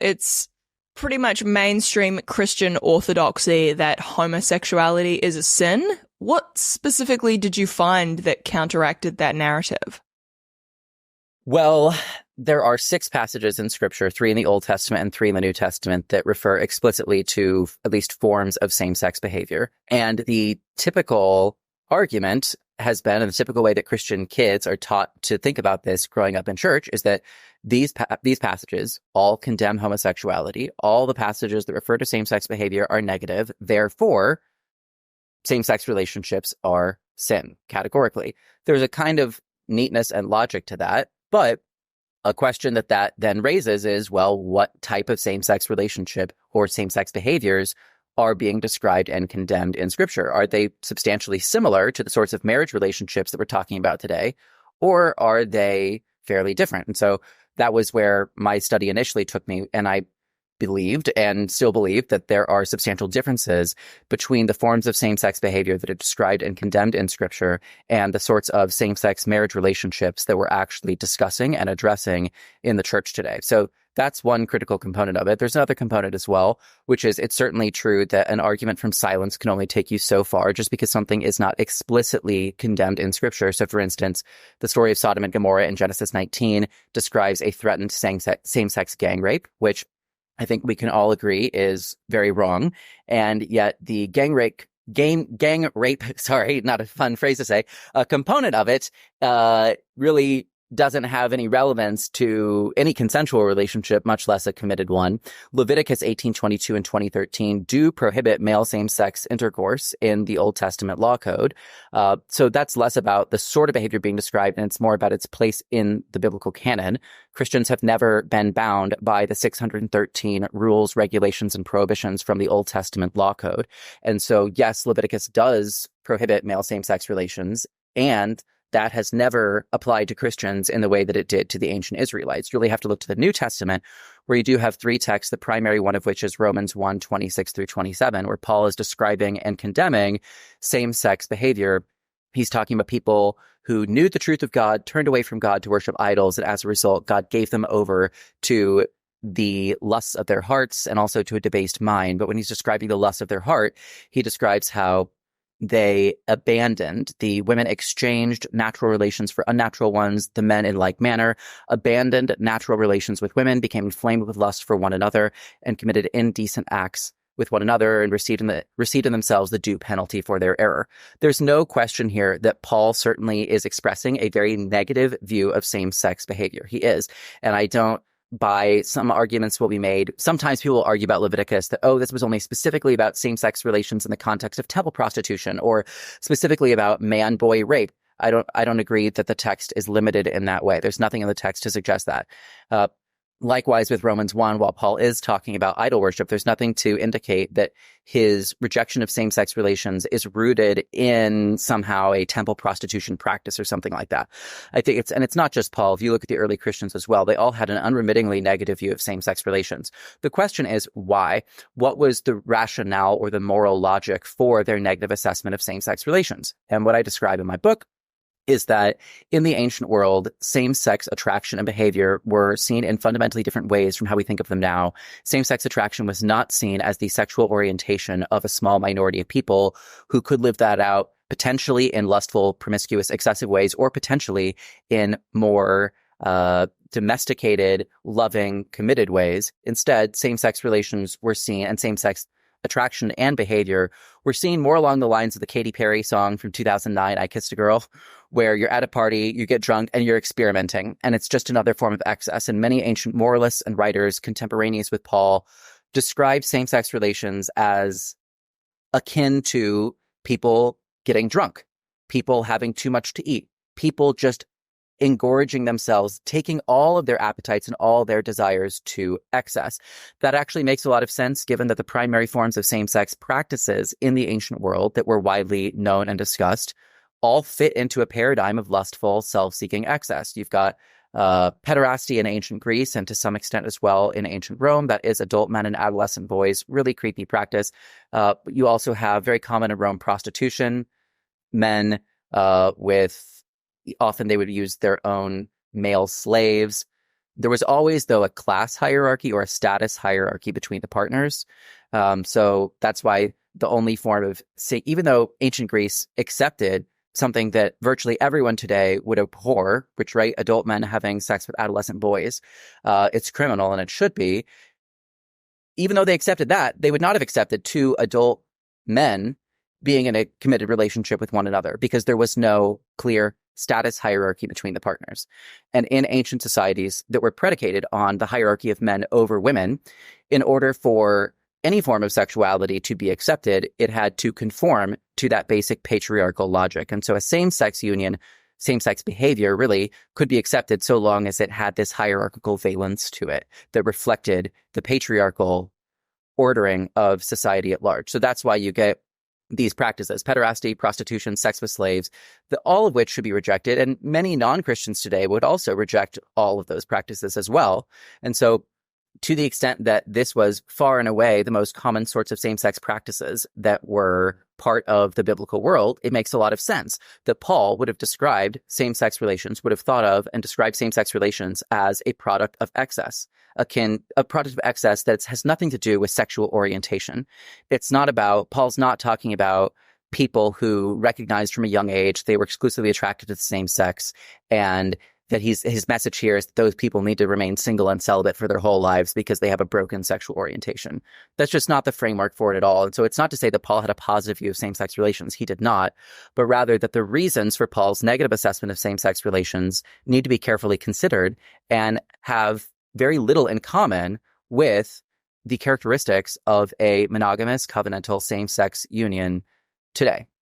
it's pretty much mainstream Christian orthodoxy that homosexuality is a sin. What specifically did you find that counteracted that narrative? Well, there are 6 passages in Scripture, 3 in the Old Testament and 3 in the New Testament, that refer explicitly to at least forms of same-sex behavior. And the typical argument has been, and the typical way that Christian kids are taught to think about this growing up in church, is that these passages all condemn homosexuality. All the passages that refer to same-sex behavior are negative. Therefore, same-sex relationships are sin, categorically. There's a kind of neatness and logic to that. But a question that then raises is, well, what type of same-sex relationship or same-sex behaviors are being described and condemned in Scripture? Are they substantially similar to the sorts of marriage relationships that we're talking about today, or are they fairly different? And so that was where my study initially took me, and I believed and still believe that there are substantial differences between the forms of same-sex behavior that are described and condemned in Scripture and the sorts of same-sex marriage relationships that we're actually discussing and addressing in the church today. So that's one critical component of it. There's another component as well, which is it's certainly true that an argument from silence can only take you so far just because something is not explicitly condemned in Scripture. So, for instance, the story of Sodom and Gomorrah in Genesis 19 describes a threatened same-sex gang rape, which I think we can all agree is very wrong. And yet the gang rape, sorry, not a fun phrase to say, a component of it really doesn't have any relevance to any consensual relationship, much less a committed one. Leviticus 18:22 and 20:13 do prohibit male same-sex intercourse in the Old Testament law code. So that's less about the sort of behavior being described, and it's more about its place in the biblical canon. Christians have never been bound by the 613 rules, regulations, and prohibitions from the Old Testament law code. And so, yes, Leviticus does prohibit male same-sex relations, and that has never applied to Christians in the way that it did to the ancient Israelites. You really have to look to the New Testament, where you do have 3 texts, the primary one of which is Romans 1:26 through 27, where Paul is describing and condemning same-sex behavior. He's talking about people who knew the truth of God, turned away from God to worship idols, and as a result, God gave them over to the lusts of their hearts and also to a debased mind. But when he's describing the lusts of their heart, he describes how they abandoned, the women exchanged natural relations for unnatural ones, the men in like manner abandoned natural relations with women, became inflamed with lust for one another, and committed indecent acts with one another and received in themselves the due penalty for their error. There's no question here that Paul certainly is expressing a very negative view of same-sex behavior. He is. And I don't by some arguments will be made. Sometimes people will argue about Leviticus that, this was only specifically about same-sex relations in the context of temple prostitution or specifically about man-boy rape. I don't agree that the text is limited in that way. There's nothing in the text to suggest that. Likewise with Romans 1, while Paul is talking about idol worship, there's nothing to indicate that his rejection of same-sex relations is rooted in somehow a temple prostitution practice or something like that. I think it's not just Paul. If you look at the early Christians as well, they all had an unremittingly negative view of same-sex relations. The question is why? What was the rationale or the moral logic for their negative assessment of same-sex relations? And what I describe in my book is that in the ancient world, same-sex attraction and behavior were seen in fundamentally different ways from how we think of them now. Same-sex attraction was not seen as the sexual orientation of a small minority of people who could live that out potentially in lustful, promiscuous, excessive ways, or potentially in more domesticated, loving, committed ways. Instead, same-sex relations were seen, and same-sex attraction and behavior were seen more along the lines of the Katy Perry song from 2009, I Kissed a Girl, where you're at a party, you get drunk, and you're experimenting. And it's just another form of excess. And many ancient moralists and writers contemporaneous with Paul describe same-sex relations as akin to people getting drunk, people having too much to eat, people just engorging themselves, taking all of their appetites and all their desires to excess. That actually makes a lot of sense given that the primary forms of same-sex practices in the ancient world that were widely known and discussed all fit into a paradigm of lustful, self-seeking excess. You've got pederasty in ancient Greece and to some extent as well in ancient Rome. That is adult men and adolescent boys, really creepy practice. You also have very common in Rome prostitution, men often they would use their own male slaves. There was always, though, a class hierarchy or a status hierarchy between the partners. So that's why the only form of, even though ancient Greece accepted something that virtually everyone today would abhor, which, right, adult men having sex with adolescent boys, it's criminal and it should be. Even though they accepted that, they would not have accepted two adult men being in a committed relationship with one another because there was no clear status hierarchy between the partners. And in ancient societies that were predicated on the hierarchy of men over women, in order for any form of sexuality to be accepted, it had to conform to that basic patriarchal logic. And so a same-sex union, same-sex behavior really could be accepted so long as it had this hierarchical valence to it that reflected the patriarchal ordering of society at large. So that's why you get these practices, pederasty, prostitution, sex with slaves, all of which should be rejected. And many non-Christians today would also reject all of those practices as well. And so to the extent that this was far and away the most common sorts of same-sex practices that were part of the biblical world, it makes a lot of sense that Paul would have described same-sex relations, would have thought of and described same-sex relations as a product of excess, a product of excess that has nothing to do with sexual orientation. It's not about, Paul's not talking about people who recognized from a young age they were exclusively attracted to the same sex, and that his message here is that those people need to remain single and celibate for their whole lives because they have a broken sexual orientation. That's just not the framework for it at all. And so it's not to say that Paul had a positive view of same-sex relations. He did not, but rather that the reasons for Paul's negative assessment of same-sex relations need to be carefully considered and have very little in common with the characteristics of a monogamous, covenantal, same-sex union today.